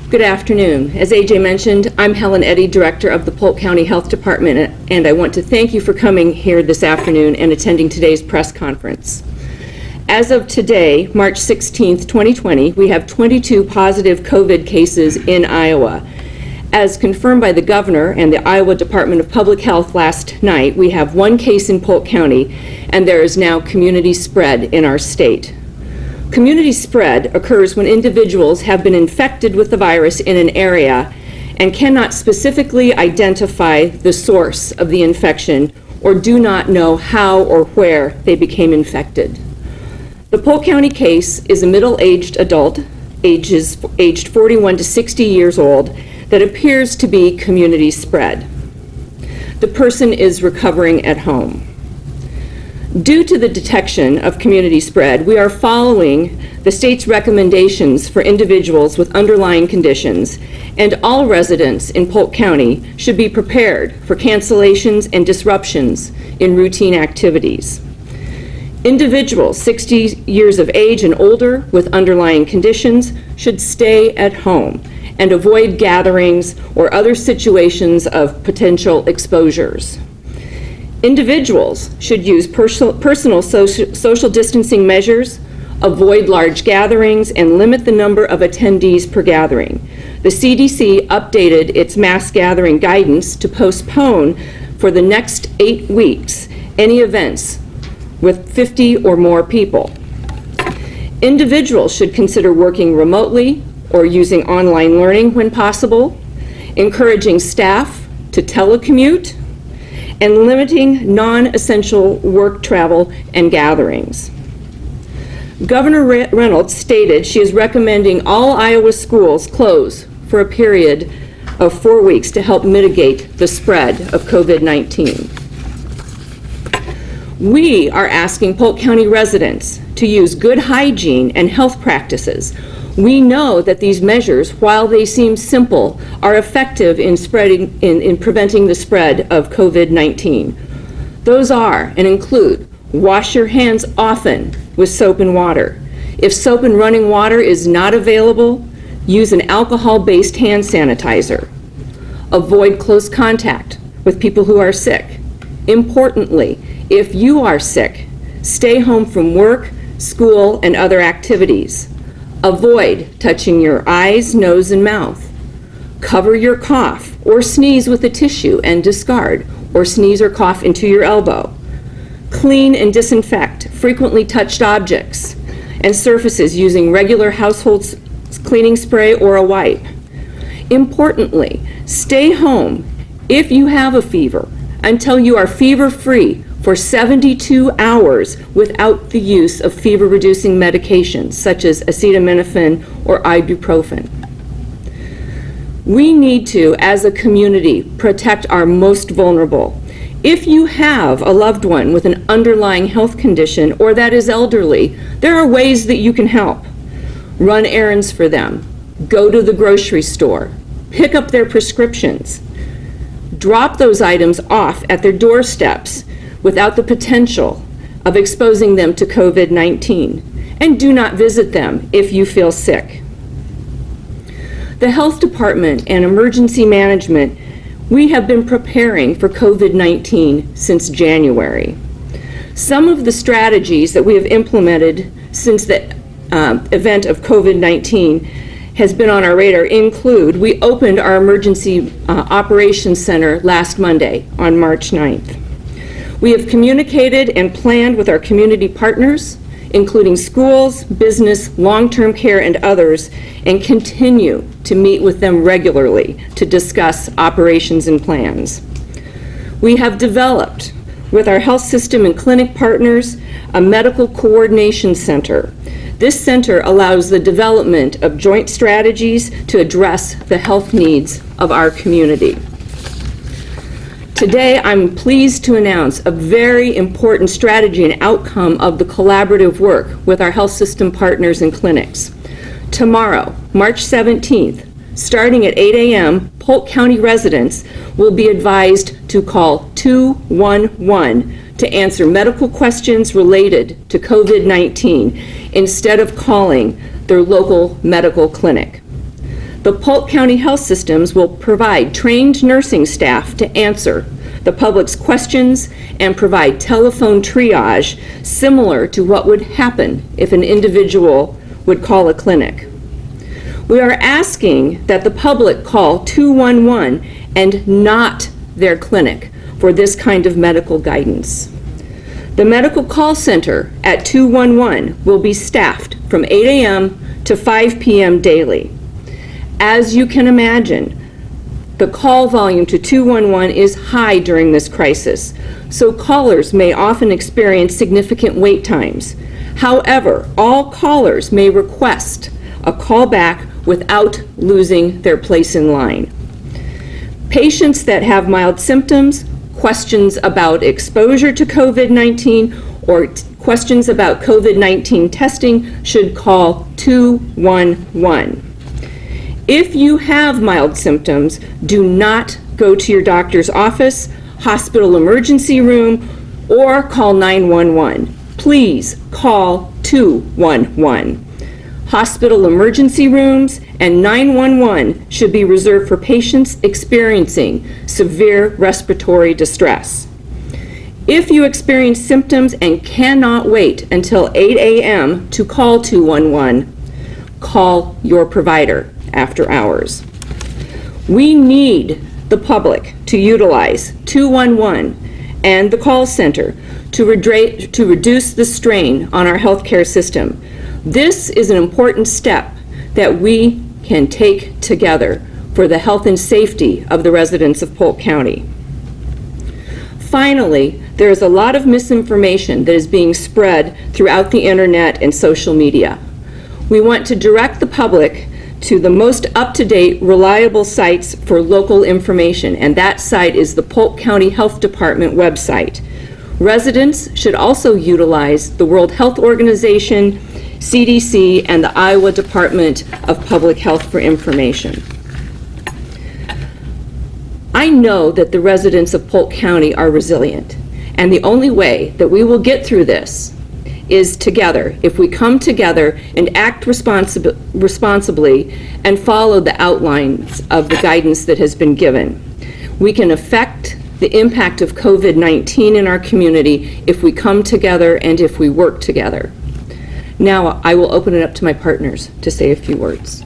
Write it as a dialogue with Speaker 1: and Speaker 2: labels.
Speaker 1: Good afternoon. As AJ mentioned, I'm Helen Eddy, Director of the Polk County Health Department, and I want to thank you for coming here this afternoon and attending today's press conference. As of today, March 16th, 2020, we have 22 positive COVID cases in Iowa. As confirmed by the governor and the Iowa Department of Public Health last night, we have one case in Polk County, and there is now community spread in our state. Community spread occurs when individuals have been infected with the virus in an area and cannot specifically identify the source of the infection or do not know how or where they became infected. The Polk County case is a middle-aged adult, aged 41 to 60 years old, that appears to be community spread. The person is recovering at home. Due to the detection of community spread, we are following the state's recommendations for individuals with underlying conditions, and all residents in Polk County should be prepared for cancellations and disruptions in routine activities. Individuals 60 years of age and older with underlying conditions should stay at home and avoid gatherings or other situations of potential exposures. Individuals should use personal social distancing measures, avoid large gatherings, and limit the number of attendees per gathering. The CDC updated its mass gathering guidance to postpone for the next 8 weeks any events with 50 or more people. Individuals should consider working remotely or using online learning when possible, encouraging staff to telecommute, and limiting non-essential work travel and gatherings. Governor Reynolds stated she is recommending all Iowa schools close for a period of 4 weeks to help mitigate the spread of COVID-19. We are asking Polk County residents to use good hygiene and health practices. We know that these measures, while they seem simple, are effective in preventing the spread of COVID-19. Those are and include: wash your hands often with soap and water. If soap and running water is not available, use an alcohol-based hand sanitizer. Avoid close contact with people who are sick. Importantly, if you are sick, stay home from work, school, and other activities. Avoid touching your eyes, nose, and mouth. Cover your cough or sneeze with a tissue and discard, or sneeze or cough into your elbow. Clean and disinfect frequently touched objects and surfaces using regular household cleaning spray or a wipe. Importantly, stay home if you have a fever until you are fever-free for 72 hours without the use of fever-reducing medications such as acetaminophen or ibuprofen. We need to, as a community, protect our most vulnerable. If you have a loved one with an underlying health condition or that is elderly, there are ways that you can help. Run errands for them, go to the grocery store, pick up their prescriptions, drop those items off at their doorsteps without the potential of exposing them to COVID-19, and do not visit them if you feel sick. The Health Department and Emergency Management, we have been preparing for COVID-19 since January. Some of the strategies that we have implemented since the event of COVID-19 has been on our radar include: we opened our Emergency Operations Center last Monday on March 9th. We have communicated and planned with our community partners, including schools, business, long-term care, and others, and continue to meet with them regularly to discuss operations and plans. We have developed, with our health system and clinic partners, a medical coordination center. This center allows the development of joint strategies to address the health needs of our community. Today, I'm pleased to announce a very important strategy and outcome of the collaborative work with our health system partners and clinics. Tomorrow, March 17th, starting at 8 a.m., Polk County residents will be advised to call 211 to answer medical questions related to COVID-19 instead of calling their local medical clinic. The Polk County Health Systems will provide trained nursing staff to answer the public's questions and provide telephone triage similar to what would happen if an individual would call a clinic. We are asking that the public call 211 and not their clinic for this kind of medical guidance. The medical call center at 211 will be staffed from 8 a.m. to 5 p.m. daily. As you can imagine, the call volume to 211 is high during this crisis, so callers may often experience significant wait times. However, all callers may request a call back without losing their place in line. Patients that have mild symptoms, questions about exposure to COVID-19, or questions about COVID-19 testing should call 211. If you have mild symptoms, do not go to your doctor's office, hospital emergency room, or call 911. Please call 211. Hospital emergency rooms and 911 should be reserved for patients experiencing severe respiratory distress. If you experience symptoms and cannot wait until 8 a.m. to call 211, call your provider after hours. We need the public to utilize 211 and the call center to reduce the strain on our healthcare system. This is an important step that we can take together for the health and safety of the residents of Polk County. Finally, there is a lot of misinformation that is being spread throughout the internet and social media. We want to direct the public to the most up-to-date, reliable sites for local information, and that site is the Polk County Health Department website. Residents should also utilize the World Health Organization, CDC, and the Iowa Department of Public Health for information. I know that the residents of Polk County are resilient, and the only way that we will get through this is together, if we come together and act responsibly and follow the outlines of the guidance that has been given. We can affect the impact of COVID-19 in our community if we come together and if we work together. Now I will open it up to my partners to say a few words.